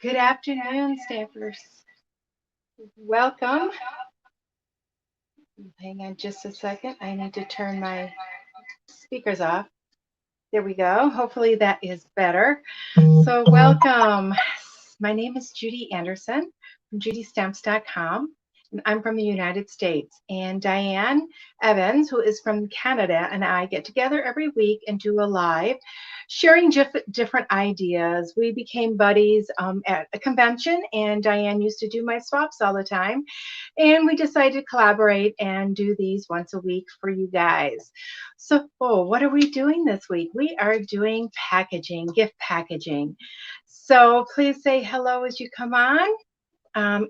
Good afternoon, staffers. Welcome. Hang on just a second. I need to turn my speakers off. There we go. Hopefully that is better. So welcome. My name is Judy Anderson from judystamps.com, and I'm from the United States. And Diane Evans, who is from Canada, and I get together every week and do a live sharing different ideas. We became buddies at a convention, and Diane used to do my swaps all the time. And we decided to collaborate and do these once a week for you guys. So, what are we doing this week? We are doing packaging, gift packaging. So please say hello as you come on.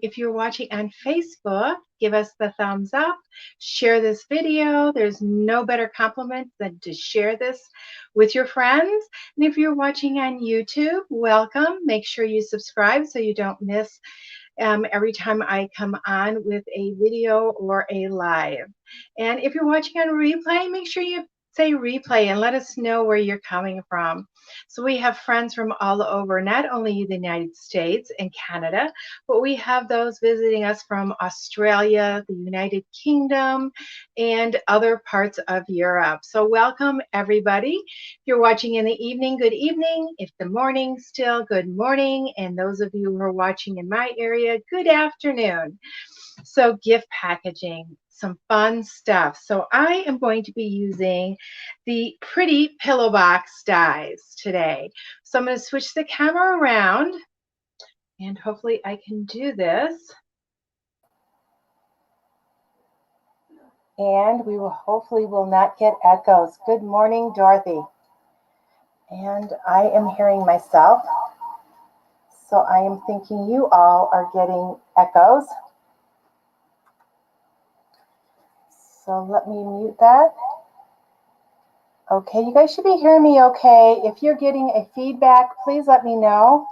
If you're watching on Facebook, give us the thumbs up, share this video. There's no better compliment than to share this with your friends. And if you're watching on YouTube, welcome. Make sure you subscribe so you don't miss every time I come on with a video or a live. And if you're watching on replay, make sure you say replay and let us know where you're coming from. So we have friends from all over, not only the United States and Canada, but we have those visiting us from Australia, the United Kingdom, and other parts of Europe. So welcome everybody. If you're watching in the evening, good evening. If the morning still, good morning. And those of you who are watching in my area, good afternoon. So gift packaging, some fun stuff. So I am going to be using the pretty pillow box dies today. So I'm going to switch the camera around and hopefully I can do this. And we will hopefully will not get echoes. Good morning, Dorothy. And I am hearing myself. So I am thinking you all are getting echoes. So let me mute that. Okay, you guys should be hearing me okay. If you're getting a feedback, please let me know.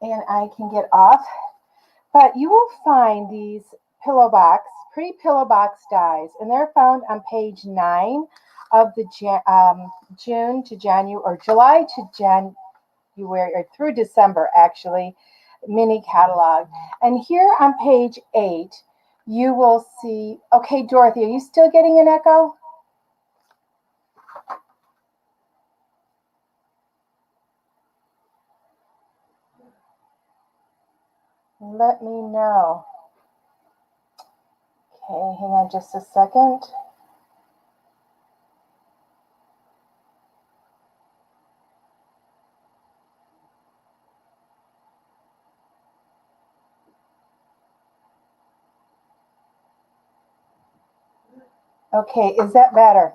And I can get off. But you will find these pretty pillow box dies, and they're found on page 9 of the June to January, or July to January, or through December actually, mini catalog. And here on page 8, you will see, okay, Dorothy, are you still getting an echo? Let me know. Okay, hang on just a second. Okay, is that better?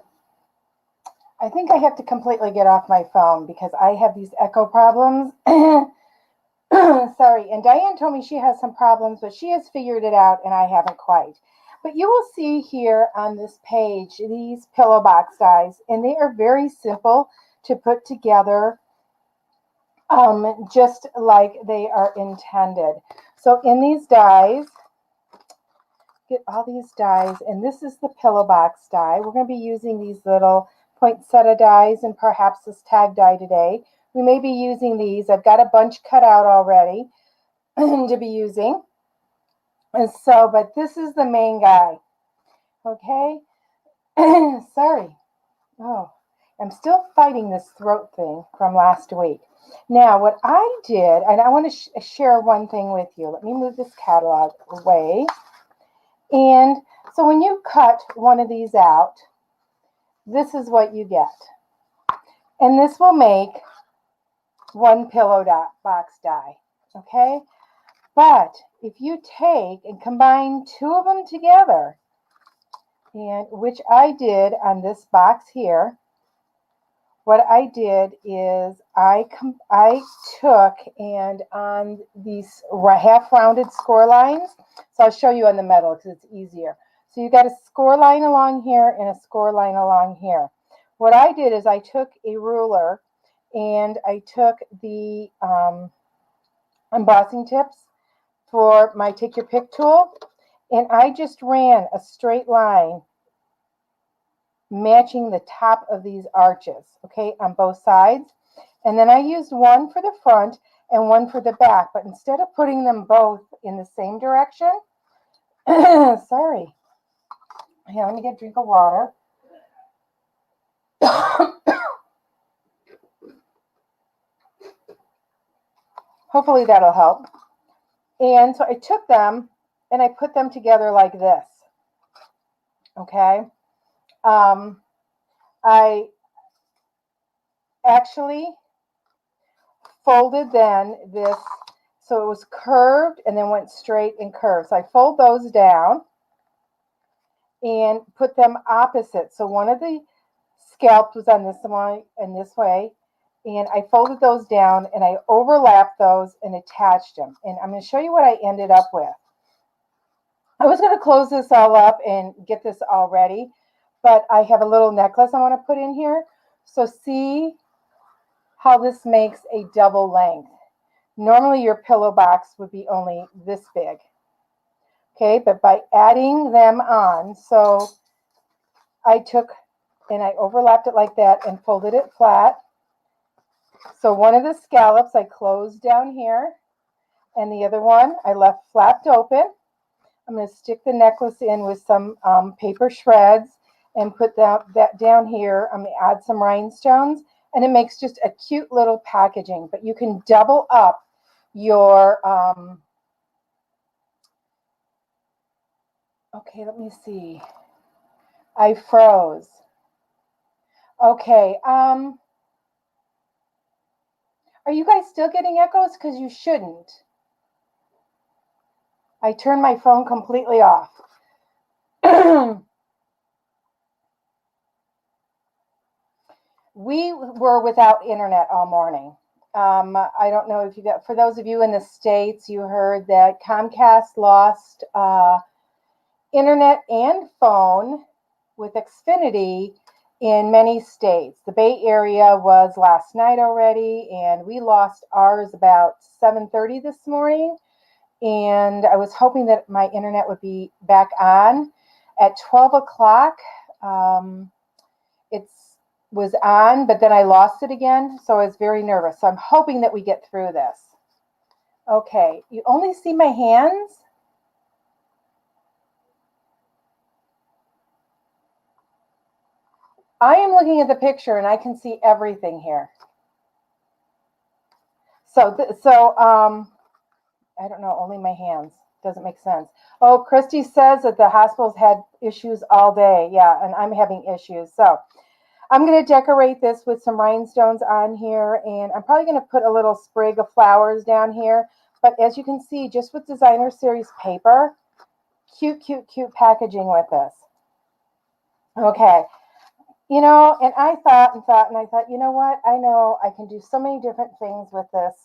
I think I have to completely get off my phone because I have these echo problems. Sorry, and Diane told me she has some problems, but she has figured it out and I haven't quite. But you will see here on this page these pillow box dies, and they are very simple to put together, just like they are intended. So in these dies, get all these dies, and this is the pillow box die. We're going to be using these little poinsettia dies and perhaps this tag die today. We may be using these. I've got a bunch cut out already to be using. And so, but this is the main guy. Okay. Sorry. Oh, I'm still fighting this throat thing from last week. Now, what I did, and I want to share one thing with you. Let me move this catalog away. And so when you cut one of these out, this is what you get. And this will make one pillow box die, okay? But if you take and combine 2 of them together, and which I did on this box here, what I did is I took and on these half rounded score lines, so I'll show you on the metal because it's easier. So you got a score line along here and a score line along here. What I did is I took a ruler and I took the embossing tips for my take your pick tool, and I just ran a straight line matching the top of these arches, okay, on both sides. And then I used one for the front and one for the back. But instead of putting them both in the same direction, sorry. Yeah, let me get a drink of water. Hopefully that'll help. And so I took them and I put them together like this. Okay. I actually folded then this, so it was curved and then went straight and curved. So I fold those down and put them opposite. So one of the scalps was on this one and this way, and I folded those down and I overlapped those and attached them. And I'm going to show you what I ended up with. I was going to close this all up and get this all ready, but I have a little necklace I want to put in here. So see how this makes a double length. Normally your pillow box would be only this big. Okay, but by adding them on, so I took and I overlapped it like that and folded it flat. So one of the scallops I closed down here, and the other one I left flapped open. I'm going to stick the necklace in with some paper shreds and put that down here. I'm going to add some rhinestones, and it makes just a cute little packaging. But you can double up your, okay, let me see. I froze. Okay, are you guys still getting echoes? Because you shouldn't. I turned my phone completely off. We were without internet all morning. I don't know if you got, for those of you in the States, you heard that Comcast lost internet and phone with Xfinity in many states. The Bay Area was last night already, and we lost ours about 7:30 this morning. And I was hoping that my internet would be back on at 12 o'clock. It was on, but then I lost it again, so I was very nervous. So I'm hoping that we get through this. Okay, you only see my hands? I am looking at the picture and I can see everything here. So I don't know, only my hands. Doesn't make sense. Oh, Christy says that the hospital's had issues all day. Yeah, and I'm having issues. So I'm going to decorate this with some rhinestones on here, and I'm probably going to put a little sprig of flowers down here. But as you can see, just with Designer Series paper, cute, cute, cute packaging with this. Okay. You know, and I thought, you know what? I know I can do so many different things with this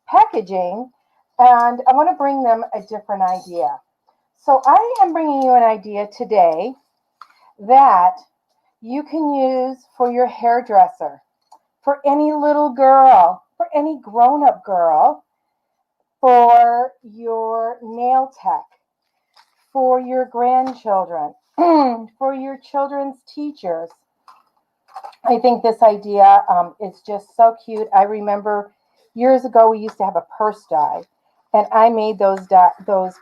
packaging, and I want to bring them a different idea. So I am bringing you an idea today that you can use for your hairdresser, for any little girl, for any grown-up girl, for your nail tech, for your grandchildren, for your children's teachers. I think this idea is just so cute. I remember years ago we used to have a purse die, and I made those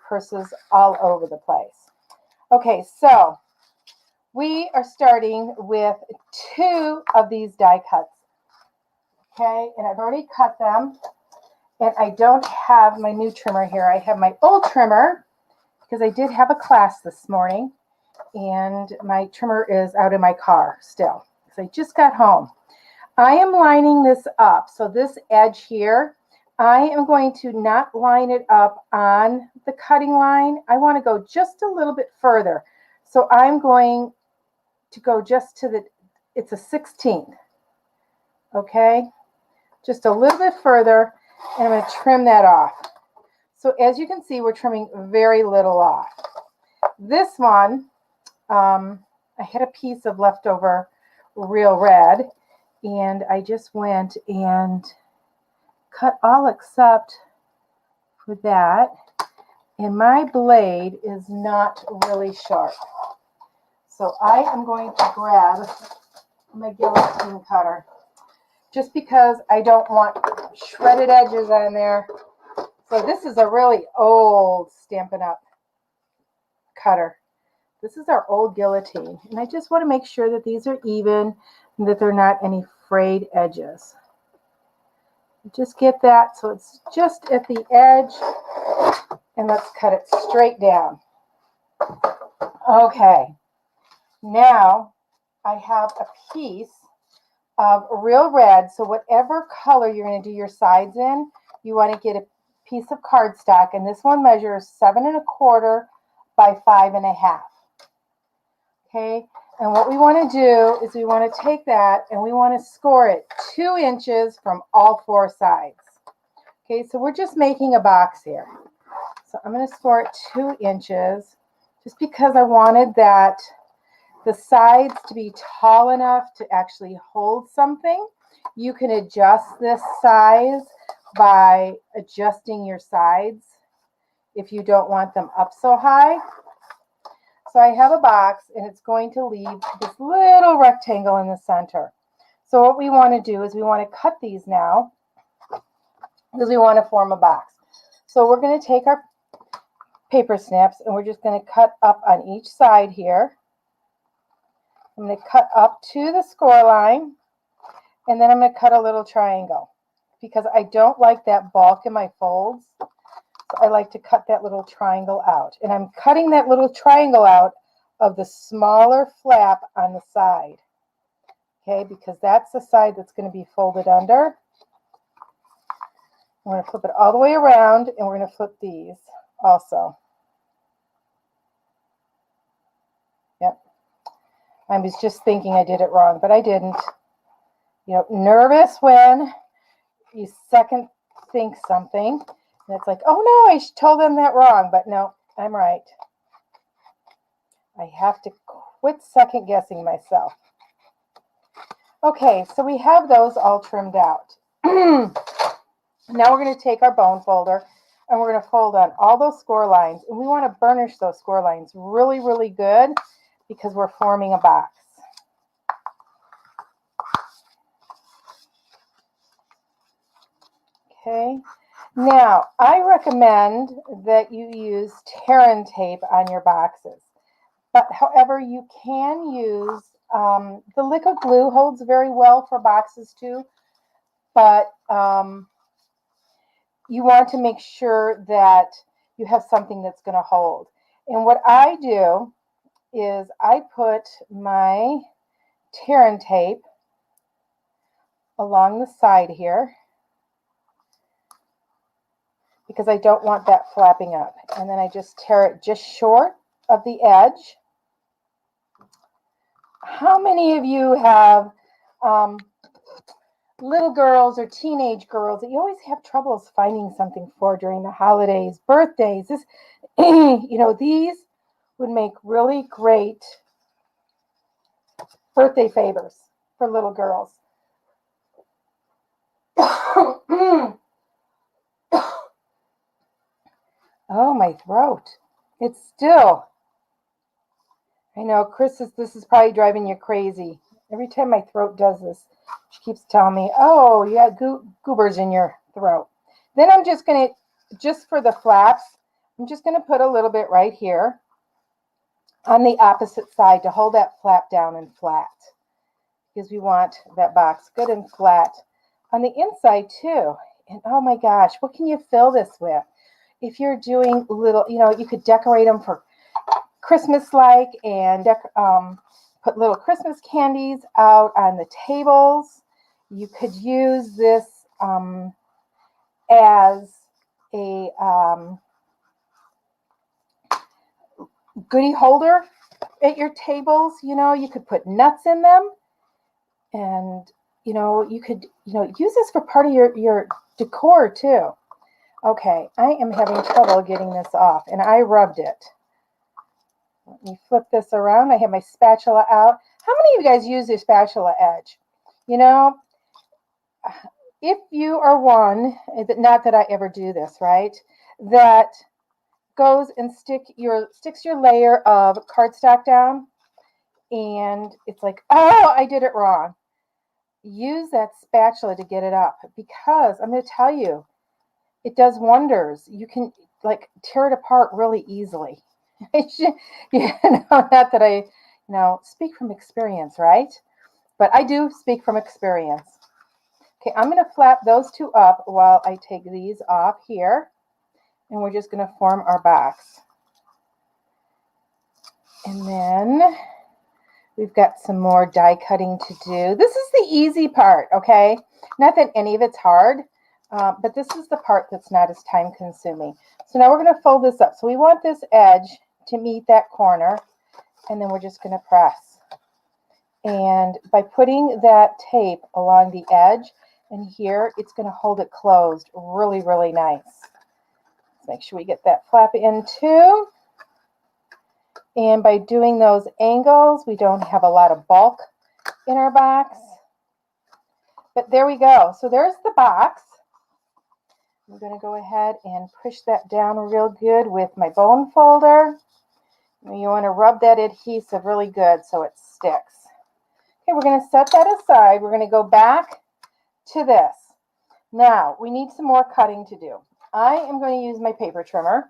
purses all over the place. Okay, so we are starting with 2 of these die cuts. Okay, and I've already cut them, and I don't have my new trimmer here. I have my old trimmer because I did have a class this morning, and my trimmer is out in my car still. I just got home. I am lining this up. So this edge here, I am going to not line it up on the cutting line. I want to go just a little bit further. So I'm going to go just to it's a 16th. Okay, just a little bit further, and I'm going to trim that off. So as you can see, we're trimming very little off. This one, I had a piece of leftover Real Red, and I just went and cut all except for that, and my blade is not really sharp, so I am going to grab my guillotine cutter. just because I don't want shredded edges on there. So this is a really old Stampin' Up! Cutter. This is our old guillotine, and I just want to make sure that these are even and that there are not any frayed edges. Just get that so it's just at the edge, and let's cut it straight down. Okay, now I have a piece of real red, so whatever color you're going to do your sides in, you want to get a piece of cardstock, and this one measures 7 1/4 by 5 1/2. Okay, and what we want to do is we want to take that and we want to score it 2 inches from all 4 sides. Okay, so we're just making a box here. So I'm going to score it 2 inches just because I wanted that the sides to be tall enough to actually hold something. You can adjust this size by adjusting your sides if you don't want them up so high. So I have a box, and it's going to leave this little rectangle in the center. So what we want to do is we want to cut these now because we want to form a box. So we're going to take our paper snips, and we're just going to cut up on each side here. I'm going to cut up to the score line, and then I'm going to cut a little triangle because I don't like that bulk in my folds. I like to cut that little triangle out, and I'm cutting that little triangle out of the smaller flap on the side, okay, because that's the side that's going to be folded under. I'm going to flip it all the way around, and we're going to flip these also. Yep, I was just thinking I did it wrong, but I didn't. You know, nervous when you second think something. And it's like, oh no, I told them that wrong, but no, I'm right. I have to quit second guessing myself. Okay, so we have those all trimmed out. Now we're going to take our bone folder and we're going to fold on all those score lines, and we want to burnish those score lines really, really good because we're forming a box. Okay. Now, I recommend that you use Terran tape on your boxes. But however, you can use, the liquid glue holds very well for boxes too. But you want to make sure that you have something that's going to hold. And what I do is I put my Terran tape along the side here, because I don't want that flapping up. And then I just tear it just short of the edge. How many of you have little girls or teenage girls that you always have troubles finding something for during the holidays, birthdays? This, you know, these would make really great birthday favors for little girls. Oh, my throat. It's still. I know, Chris, this is probably driving you crazy. Every time my throat does this, she keeps telling me, oh, you got goobers in your throat. Then I'm just going to, just for the flaps, I'm just going to put a little bit right here on the opposite side to hold that flap down and flat, because we want that box good and flat on the inside too. And oh my gosh, what can you fill this with? If you're doing little, you know, you could decorate them for Christmas-like and put little Christmas candies out on the tables. You could use this as a goodie holder at your tables. You know, you could put nuts in them, and you know, you could, you know, use this for part of your decor too. Okay, I am having trouble getting this off, and I rubbed it. Let me flip this around. I have my spatula out. How many of you guys use your spatula edge? You know, if you are one, not that I ever do this, right, that goes and sticks your layer of cardstock down, and it's like, oh, I did it wrong. use that spatula to get it up, because I'm going to tell you, it does wonders. You can like tear it apart really easily. Not that I, speak from experience, right? But I do speak from experience. Okay, I'm going to flap those two up while I take these off here. And we're just going to form our box. And then we've got some more die cutting to do. This is the easy part, okay? Not that any of it's hard, but this is the part that's not as time consuming. So now we're going to fold this up. So we want this edge to meet that corner, and then we're just going to press. And by putting that tape along the edge and here, it's going to hold it closed really, really nice. Let's make sure we get that flap in too. And by doing those angles, we don't have a lot of bulk in our box. But there we go. So there's the box. I'm going to go ahead and push that down real good with my bone folder. You want to rub that adhesive really good so it sticks. Okay, we're going to set that aside. We're going to go back to this. Now, we need some more cutting to do. I am going to use my paper trimmer,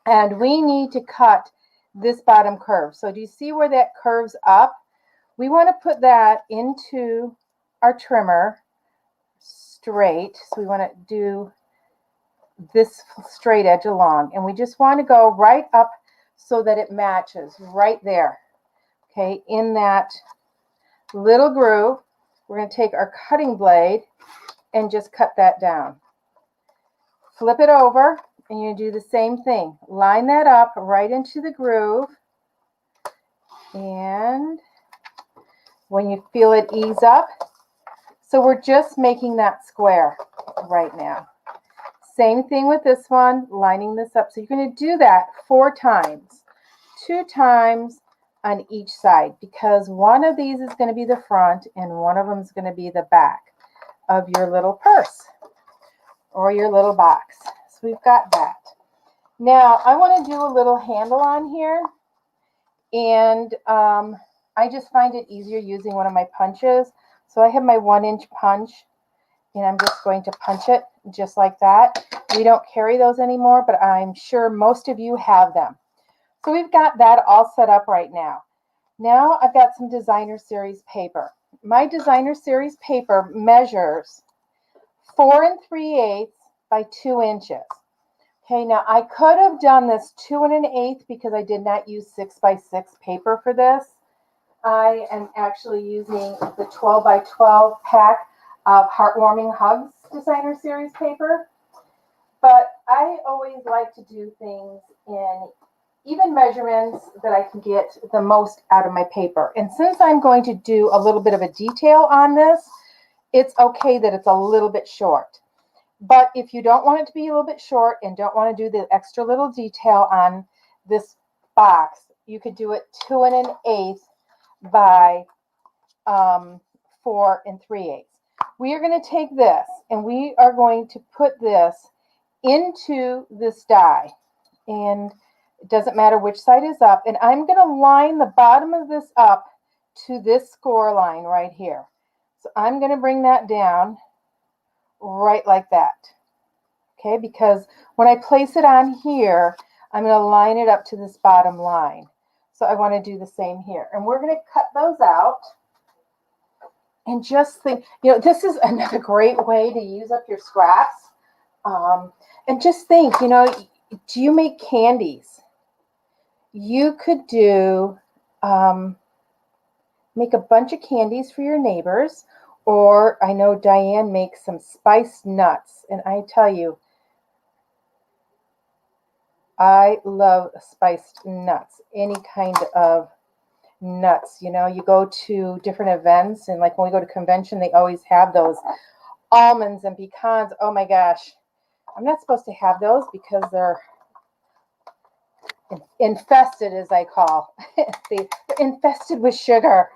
and we need to cut this bottom curve. So do you see where that curves up? We want to put that into our trimmer straight. So we want to do this straight edge along, and we just want to go right up so that it matches right there. Okay, in that little groove, we're going to take our cutting blade and just cut that down. Flip it over, and you do the same thing. Line that up right into the groove, and when you feel it ease up, so we're just making that square right now. Same thing with this one, lining this up. So you're going to do that 4 times, 2 times on each side, because one of these is going to be the front and one of them is going to be the back of your little purse or your little box. So we've got that. Now I want to do a little handle on here, and I just find it easier using one of my punches. So I have my 1-inch punch, and I'm just going to punch it just like that. We don't carry those anymore, but I'm sure most of you have them. So we've got that all set up right now. Now I've got some designer series paper. My designer series paper measures 4 3/8 by 2 inches. Okay, now I could have done this 2 1/8 because I did not use 6 by 6 paper for this. I am actually using the 12 by 12 pack of Heartwarming Hugs designer series paper. But I always like to do things in even measurements that I can get the most out of my paper. And since I'm going to do a little bit of a detail on this, it's okay that it's a little bit short. But if you don't want it to be a little bit short and don't want to do the extra little detail on this box, you could do it 2 1/8 by 4 3/8. We are going to take this and we are going to put this into this die, and it doesn't matter which side is up, and I'm going to line the bottom of this up to this score line right here. So I'm going to bring that down right like that. Okay, because when I place it on here, I'm going to line it up to this bottom line. So I want to do the same here, and we're going to cut those out. And just think, this is another great way to use up your scraps. And just think, do you make candies? You could do, make a bunch of candies for your neighbors, or I know Diane makes some spiced nuts. And I tell you, I love spiced nuts, any kind of nuts. You go to different events, and like when we go to convention, they always have those almonds and pecans. Oh my gosh, I'm not supposed to have those because they're infested, as I call. They're infested with sugar,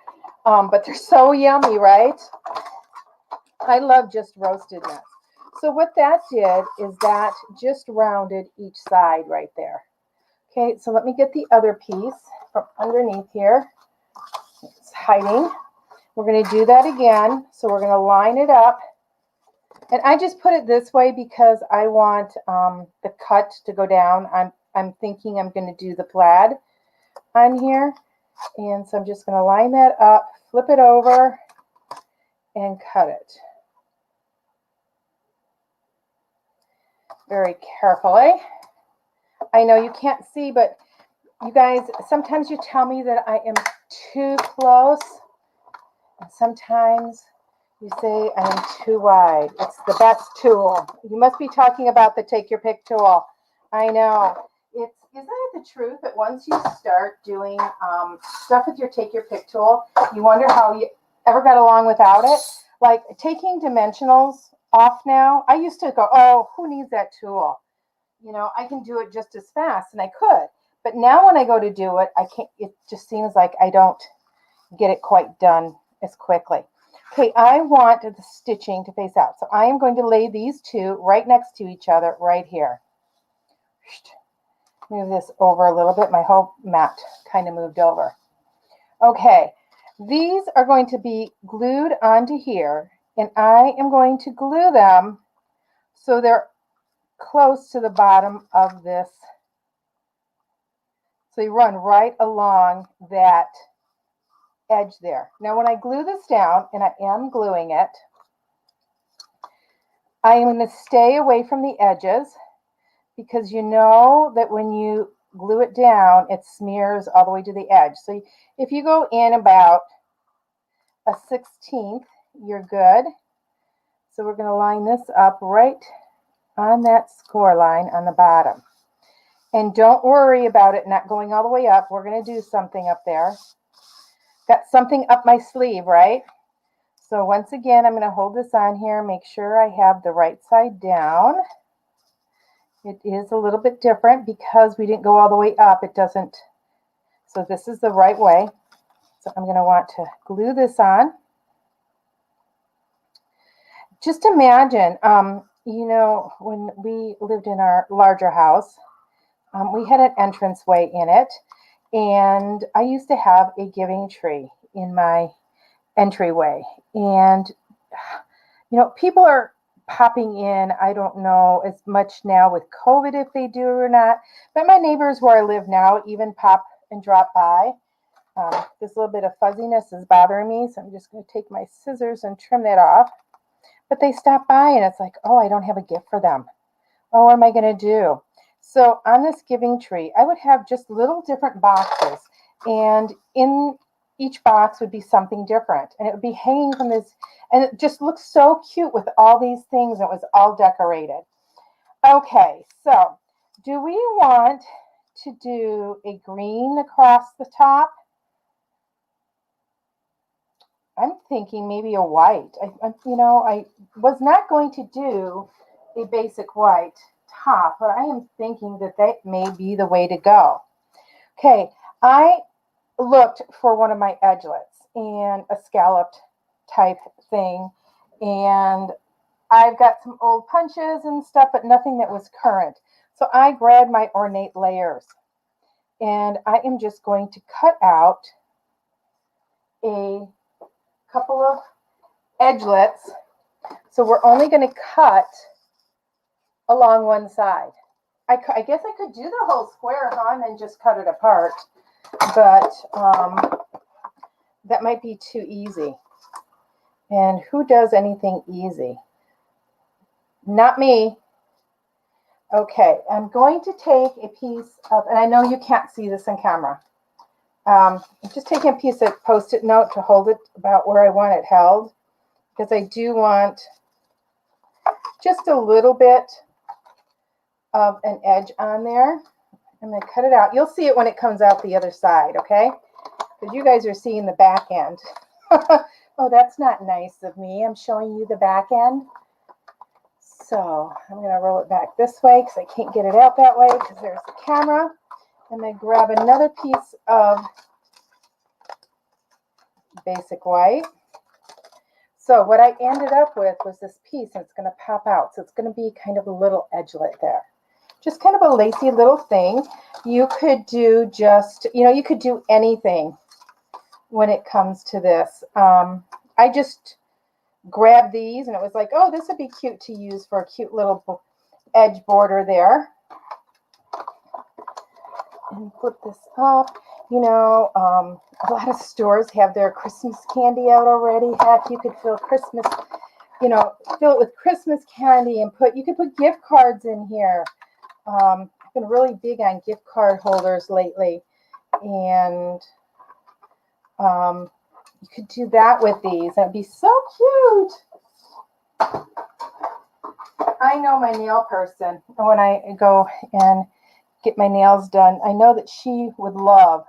but they're so yummy, right? I love just roasted nuts. So what that did is that just rounded each side right there. Okay, so let me get the other piece from underneath here. It's hiding. We're going to do that again. So we're going to line it up. And I just put it this way because I want the cut to go down. I'm thinking I'm going to do the plaid on here. And so I'm just going to line that up, flip it over, and cut it. Very carefully. I know you can't see, but you guys, sometimes you tell me that I am too close. And sometimes you say I am too wide. It's the best tool. You must be talking about the Take Your Pick tool. I know. Isn't it the truth that once you start doing stuff with your Take Your Pick tool, you wonder how you ever got along without it? Like taking dimensionals off now. I used to go, oh, who needs that tool? You know, I can do it just as fast, and I could. But now when I go to do it, I can't. It just seems like I don't get it quite done as quickly. Okay, I want the stitching to face out. So I am going to lay these two right next to each other right here. Move this over a little bit. My whole mat kind of moved over. Okay, these are going to be glued onto here, and I am going to glue them so they're close to the bottom of this. So you run right along that edge there. Now when I glue this down, and I am gluing it, I am going to stay away from the edges because you know that when you glue it down, it smears all the way to the edge. So if you go in about a 16th, you're good. So we're going to line this up right on that score line on the bottom. And don't worry about it not going all the way up. We're going to do something up there. Got something up my sleeve, right? So once again, I'm going to hold this on here, make sure I have the right side down. It is a little bit different because we didn't go all the way up. It doesn't. So this is the right way. So I'm going to want to glue this on. Just imagine, you know, when we lived in our larger house, we had an entranceway in it, and I used to have a giving tree in my entryway. And, you know, people are popping in. I don't know as much now with COVID if they do or not, but my neighbors where I live now even pop and drop by. This little bit of fuzziness is bothering me, so I'm just going to take my scissors and trim that off. But they stop by and it's like, oh, I don't have a gift for them. Oh, what am I going to do? So on this giving tree, I would have just little different boxes, and in each box would be something different, and it would be hanging from this, and it just looks so cute with all these things. It was all decorated. Okay, so do we want to do a green across the top? I'm thinking maybe a white. You know, I was not going to do a basic white top, but I am thinking that that may be the way to go. Okay, I looked for one of my edgelets and a scalloped type thing, and I've got some old punches and stuff, but nothing that was current. So I grabbed my ornate layers, and I am just going to cut out a couple of edgelets. So we're only going to cut along one side. I guess I could do the whole square, huh, and then just cut it apart, but that might be too easy. And who does anything easy? Not me. Okay, I'm going to take a piece of, and I know you can't see this on camera. I'm just taking a piece of Post-it note to hold it about where I want it held, because I do want just a little bit of an edge on there. I'm going to cut it out. You'll see it when it comes out the other side, okay? Because you guys are seeing the back end. Oh, that's not nice of me. I'm showing you the back end. So I'm going to roll it back this way because I can't get it out that way because there's the camera. I'm going to grab another piece of basic white. So what I ended up with was this piece, and it's going to pop out. So it's going to be kind of a little edgelet there. Just kind of a lacy little thing. You could do just, you know, you could do anything when it comes to this. I just grabbed these and it was like, oh, this would be cute to use for a cute little edge border there. And flip this up. You know, a lot of stores have their Christmas candy out already. Heck, you could fill Christmas, you know, fill it with Christmas candy and you could put gift cards in here. I've been really big on gift card holders lately. And you could do that with these. That'd be so cute. I know my nail person. When I go and get my nails done, I know that she would love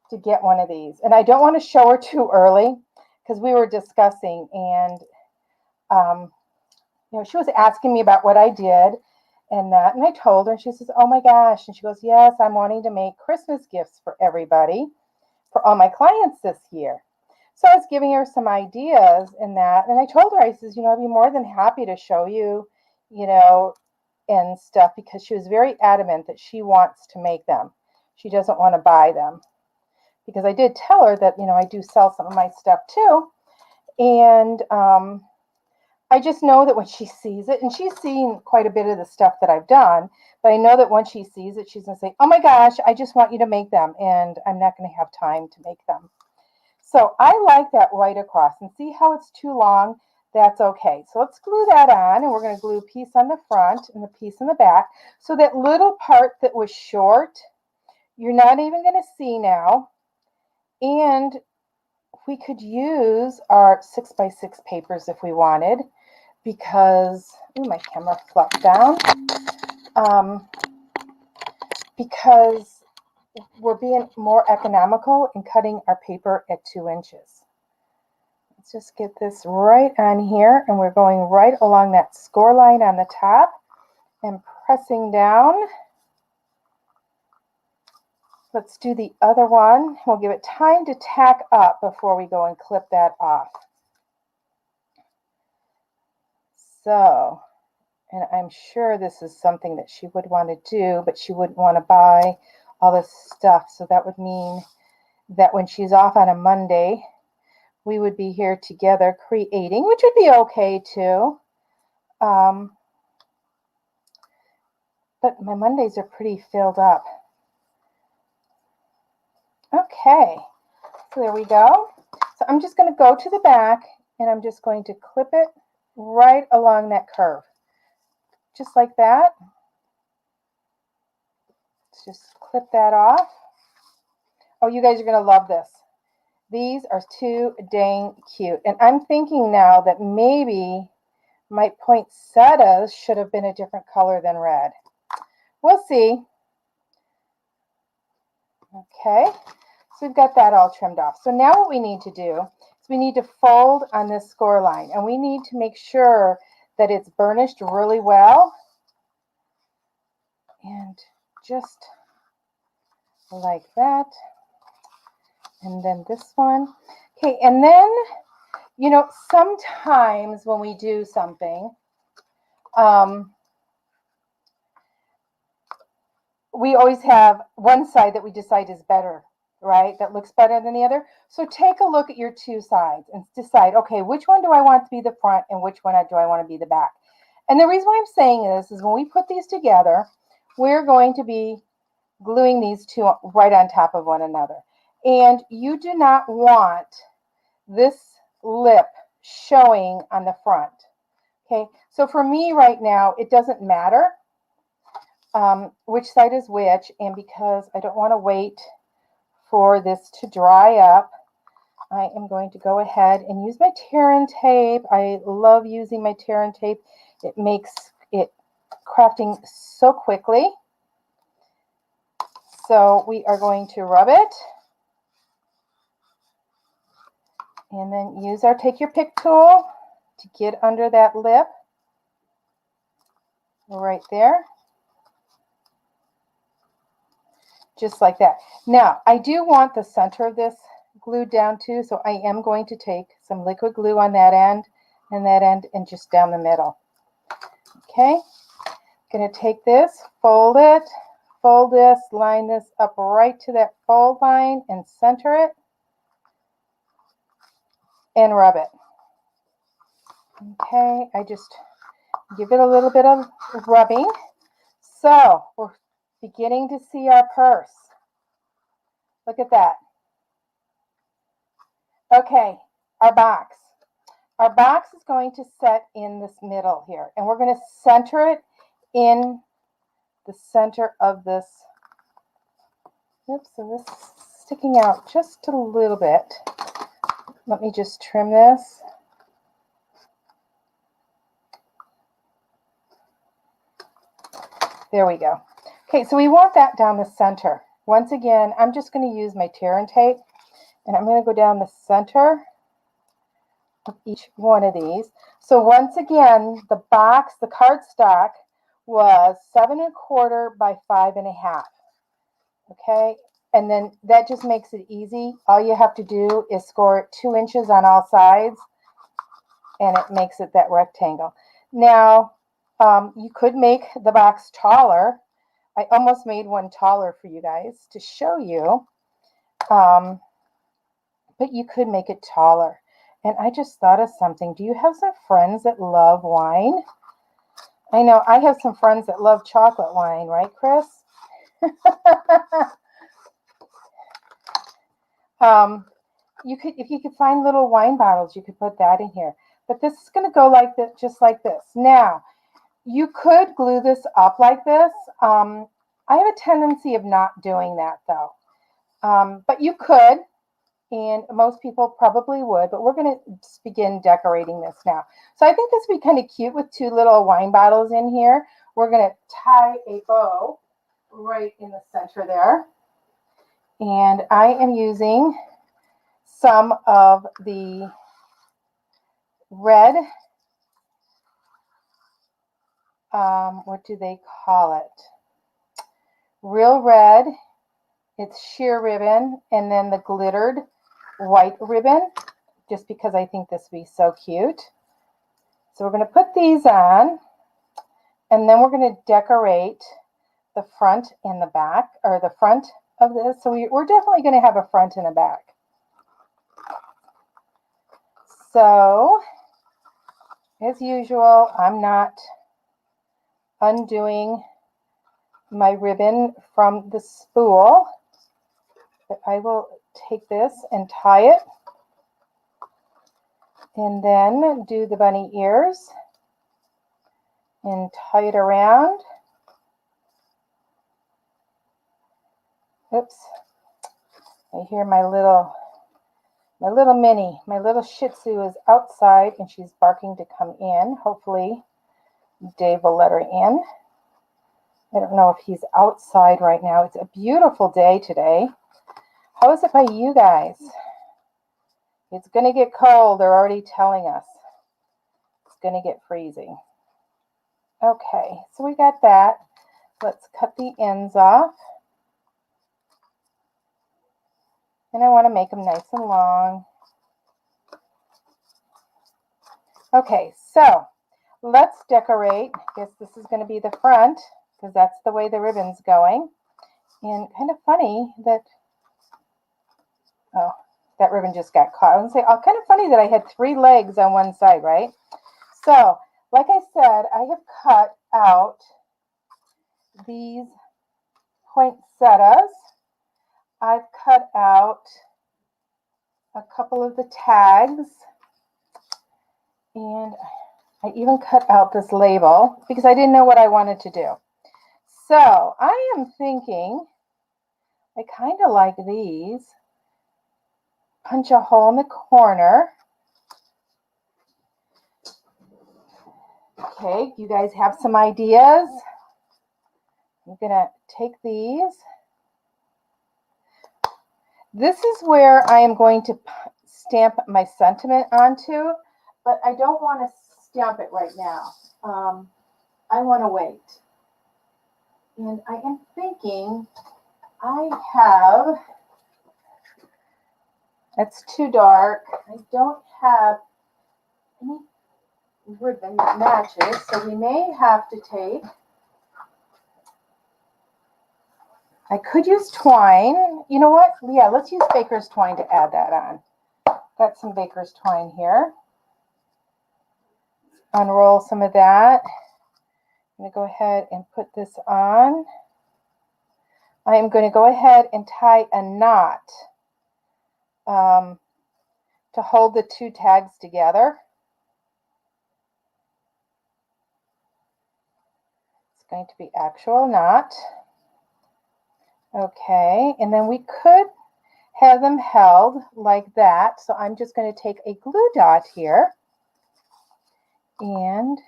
to get one of these. And I don't want to show her too early because we were discussing and you know, she was asking me about what I did and that, and I told her, and she says, oh my gosh, and she goes, yes, I'm wanting to make Christmas gifts for everybody, for all my clients this year. So I was giving her some ideas in that, and I told her, I says, you know, I'd be more than happy to show you, you know, and stuff, because she was very adamant that she wants to make them. She doesn't want to buy them, because I did tell her that, you know, I do sell some of my stuff too. And I just know that when she sees it, and she's seen quite a bit of the stuff that I've done, but I know that when she sees it, she's going to say, oh my gosh, I just want you to make them, and I'm not going to have time to make them. So I like that right across, and see how it's too long? That's okay. So let's glue that on, and we're going to glue a piece on the front and a piece in the back. So that little part that was short, you're not even going to see now. And we could use our 6x6 papers if we wanted, because, ooh, my camera flopped down, because we're being more economical in cutting our paper at 2 inches. Let's just get this right on here, and we're going right along that score line on the top and pressing down. Let's do the other one. We'll give it time to tack up before we go and clip that off. So, and I'm sure this is something that she would want to do, but she wouldn't want to buy all this stuff. So that would mean that when she's off on a Monday, we would be here together creating, which would be okay too. But my Mondays are pretty filled up. Okay, so there we go. So I'm just going to go to the back, and I'm just going to clip it right along that curve. Just like that. Let's just clip that off. Oh, you guys are going to love this. These are too dang cute. And I'm thinking now that maybe my poinsettias should have been a different color than red. We'll see. Okay, so we've got that all trimmed off. So now what we need to do is we need to fold on this score line, and we need to make sure that it's burnished really well. And just like that. And then this one. Okay, and then, you know, sometimes when we do something, we always have one side that we decide is better, right? That looks better than the other. So take a look at your two sides and decide, okay, which one do I want to be the front and which one do I want to be the back? And the reason why I'm saying this is when we put these together, we're going to be gluing these two right on top of one another. And you do not want this lip showing on the front. Okay, so for me right now, it doesn't matter which side is which, and because I don't want to wait for this to dry up, I am going to go ahead and use my tear and tape. I love using my tear and tape. It makes it crafting so quickly. So we are going to rub it, and then use our take your pick tool to get under that lip right there. Just like that. Now, I do want the center of this glued down too, so I am going to take some liquid glue on that end and just down the middle. Okay, going to take this, fold it, fold this, line this up right to that fold line and center it. and rub it. Okay, I just give it a little bit of rubbing. So we're beginning to see our purse. Look at that. Okay, our box. Our box is going to set in this middle here, and we're going to center it in the center of this. Oops, so this is sticking out just a little bit. Let me just trim this. There we go. Okay, so we want that down the center. Once again, I'm just going to use my tear and tape, and I'm going to go down the center of each one of these. So once again, the box, the cardstock was 7 1/4 by 5 1/2. Okay, and then that just makes it easy. All you have to do is score it 2 inches on all sides, and it makes it that rectangle. Now, you could make the box taller. I almost made one taller for you guys to show you, but you could make it taller. And I just thought of something. Do you have some friends that love wine? I know I have some friends that love chocolate wine, right, Chris? You could, if you could find little wine bottles, you could put that in here. But this is going to go like that, just like this. Now, you could glue this up like this. I have a tendency of not doing that though. But you could, and most people probably would, but we're going to begin decorating this now. So I think this would be kind of cute with 2 little wine bottles in here. We're going to tie a bow right in the center there. And I am using some of the red, what do they call it? Real red. It's sheer ribbon, and then the glittered white ribbon, just because I think this would be so cute. So we're going to put these on, and then we're going to decorate the front and the back, or the front of this. So we're definitely going to have a front and a back. So, as usual, I'm not undoing my ribbon from the spool, but I will take this and tie it, and then do the bunny ears and tie it around. Oops, I hear my little Minnie, my little Shih Tzu is outside and she's barking to come in. Hopefully Dave will let her in. I don't know if he's outside right now. It's a beautiful day today. How is it by you guys? It's going to get cold. They're already telling us. It's going to get freezing. Okay, so we got that. Let's cut the ends off. And I want to make them nice and long. Okay, so let's decorate. I guess this is going to be the front, because that's the way the ribbon's going. And kind of funny that, oh, that ribbon just got caught. I would say, oh, kind of funny that I had 3 legs on one side, right? So, like I said, I have cut out these poinsettias. I've cut out a couple of the tags, and I even cut out this label because I didn't know what I wanted to do. So I am thinking I kind of like these. Punch a hole in the corner. Okay, you guys have some ideas? I'm gonna take these. This is where I am going to stamp my sentiment onto, but I don't want to stamp it right now. I want to wait. And I am thinking I have, it's too dark. I don't have any ribbon that matches, so we may have to take, I could use twine. You know what? Yeah, let's use baker's twine to add that on. Got some baker's twine here. Unroll some of that. I'm going to go ahead and put this on. I am going to go ahead and tie a knot to hold the two tags together. It's going to be actual knot. Okay, and then we could have them held like that. So I'm just going to take a glue dot here and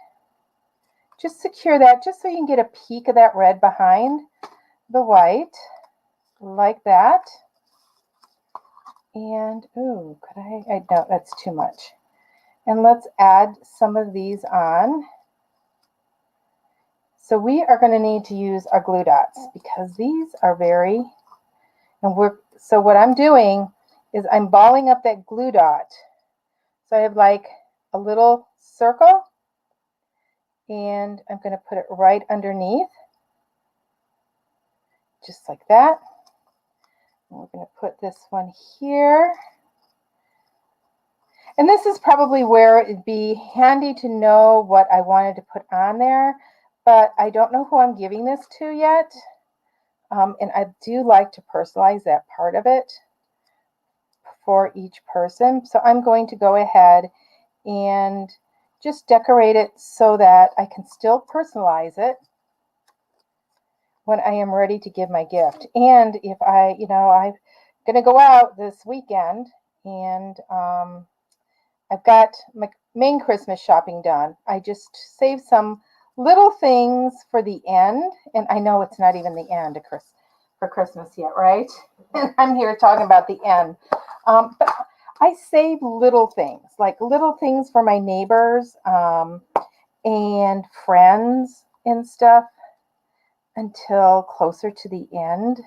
just secure that just so you can get a peek of that red behind the white, like that. And, ooh, could I no, that's too much. And let's add some of these on. So we are going to need to use our glue dots because these are very, so what I'm doing is I'm balling up that glue dot. So I have like a little circle and I'm going to put it right underneath, just like that. And we're going to put this one here. And this is probably where it'd be handy to know what I wanted to put on there, but I don't know who I'm giving this to yet. And I do like to personalize that part of it for each person. So I'm going to go ahead and just decorate it so that I can still personalize it when I am ready to give my gift. And if I'm going to go out this weekend and I've got my main Christmas shopping done. I just saved some little things for the end. And I know it's not even the end for Christmas yet, right? I'm here talking about the end. But I save little things, like little things for my neighbors and friends and stuff until closer to the end.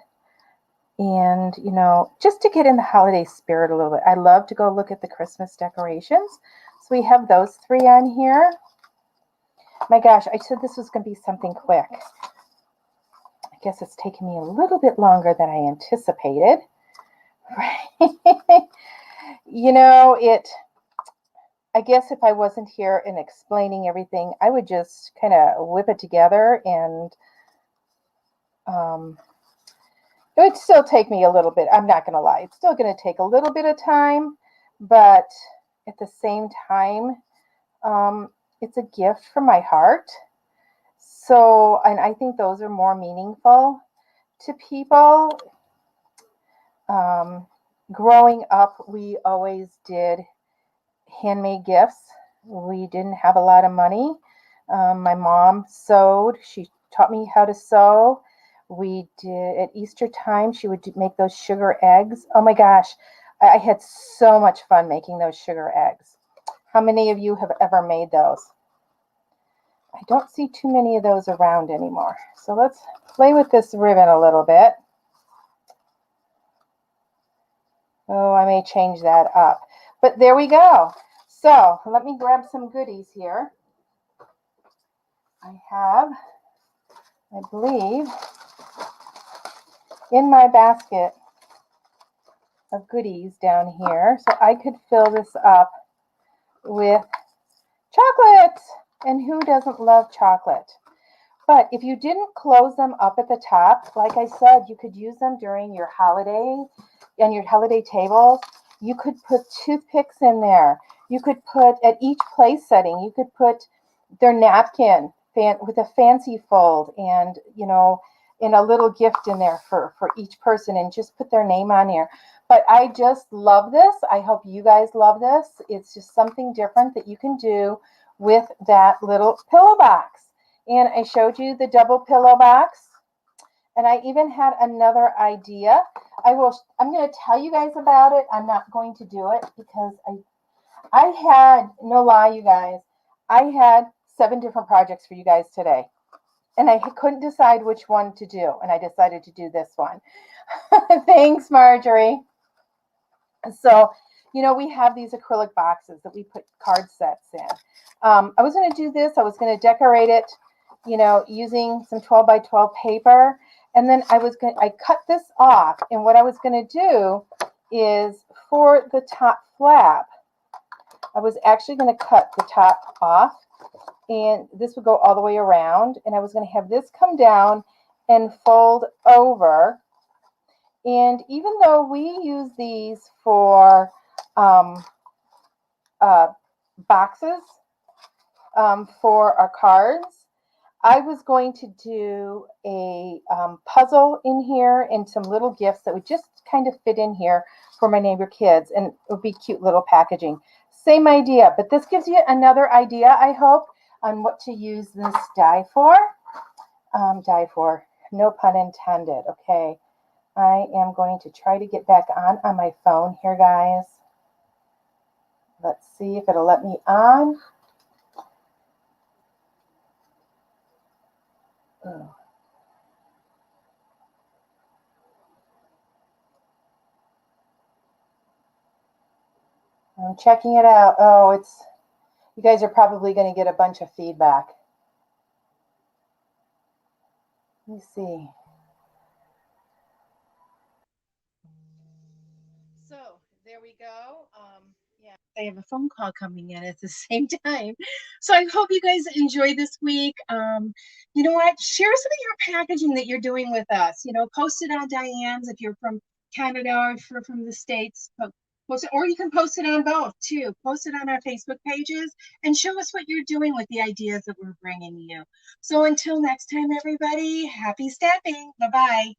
And, just to get in the holiday spirit a little bit. I love to go look at the Christmas decorations. So we have those three on here. My gosh, I said this was going to be something quick. I guess it's taken me a little bit longer than I anticipated. I guess if I wasn't here and explaining everything, I would just kind of whip it together and it would still take me a little bit. I'm not going to lie. It's still going to take a little bit of time, but at the same time, it's a gift from my heart. So, and I think those are more meaningful to people. Growing up, we always did handmade gifts. We didn't have a lot of money. My mom sewed. She taught me how to sew. We did at Easter time, she would make those sugar eggs. Oh my gosh, I had so much fun making those sugar eggs. How many of you have ever made those? I don't see too many of those around anymore. So let's play with this ribbon a little bit. Oh, I may change that up. But there we go. So let me grab some goodies here. I have, I believe, in my basket of goodies down here. So I could fill this up with chocolate. And who doesn't love chocolate? But if you didn't close them up at the top, like I said, you could use them during your holiday, on your holiday table. You could put toothpicks in there. You could put, at each place setting, you could put their napkin with a fancy fold and, in a little gift in there for each person and just put their name on here. But I just love this. I hope you guys love this. It's just something different that you can do with that little pillow box. And I showed you the double pillow box. And I even had another idea. I'm going to tell you guys about it. I'm not going to do it because I had, no lie, you guys, I had 7 different projects for you guys today. And I couldn't decide which one to do. And I decided to do this one. Thanks, Marjorie. So, we have these acrylic boxes that we put card sets in. I was going to do this. I was going to decorate it, using some 12 by 12 paper. And then I cut this off. And what I was going to do is for the top flap, I was actually going to cut the top off, and this would go all the way around, and I was going to have this come down and fold over. And even though we use these for boxes for our cards, I was going to do a puzzle in here and some little gifts that would just kind of fit in here for my neighbor kids, and it would be cute little packaging. Same idea, but this gives you another idea, I hope, on what to use this die for. No pun intended. Okay, I am going to try to get back on my phone here, guys. Let's see if it'll let me on. Oh. I'm checking it out. Oh, you guys are probably going to get a bunch of feedback. Let me see. So there we go. Yeah, I have a phone call coming in at the same time. So I hope you guys enjoy this week. You know what? Share some of your packaging that you're doing with us. You know, post it on Diane's if you're from Canada or if you're from the States. Post it, or you can post it on both too. Post it on our Facebook pages and show us what you're doing with the ideas that we're bringing you. So until next time, everybody, happy stamping. Bye-bye.